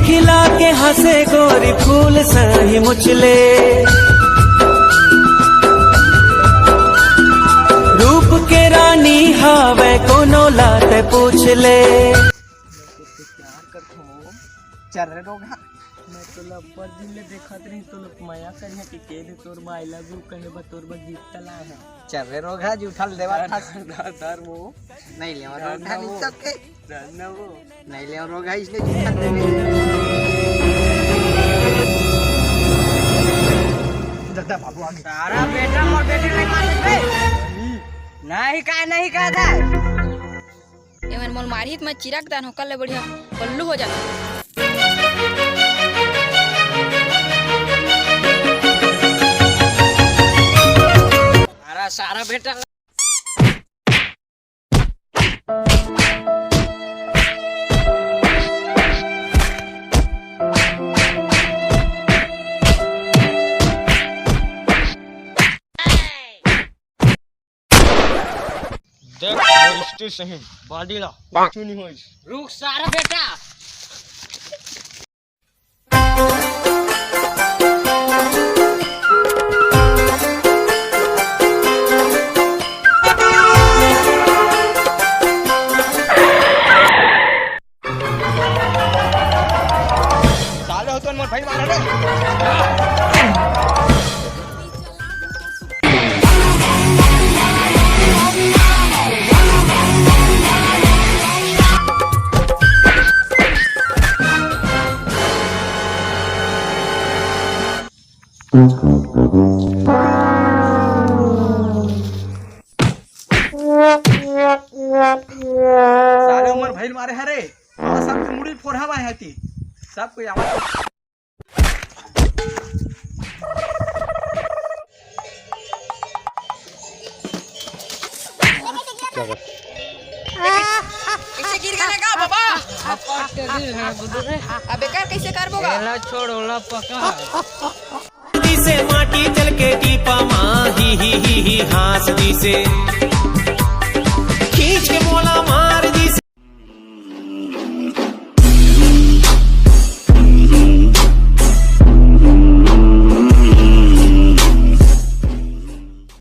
खिला के हंसे गोरी फूल सही मुचले, रूप के रानी हावे कोनो लाते पूछ ले। चल रे रोगा, मैं तो लब्बर दिल ले देखत रही तो लोग माया करिया कि के दे तोर माई लव यू कहे बा तोर बा गिफ्ट ला है। चल रे रोगा जूठल देवा था सर वो नहीं ले रोगा नहीं सके ना वो नहीं ले रोगा इसने जूठल देवे दादा बाबू आ सारा बेटा और बेटी नहीं मार दे नहीं का था एमन मोल मारित में चिराग दान हो कल बढ़िया पल्लू हो जाता। सारा बेटा देख रिश्ते सही बाडीला कुछ नहीं होई रुक सारा बेटा साले हो तो मोर भाई मार रे साले उमर भाई मारे हरे सब मुड़ी फोड़ावा है ती सब कोई आवाज कैसे गिर गया का बाबा अपट के गिर है बुदरे अबे कर कैसे करबोगा एला छोड़ो ला पका से माटी चल के टीपा माँ ही हास दी से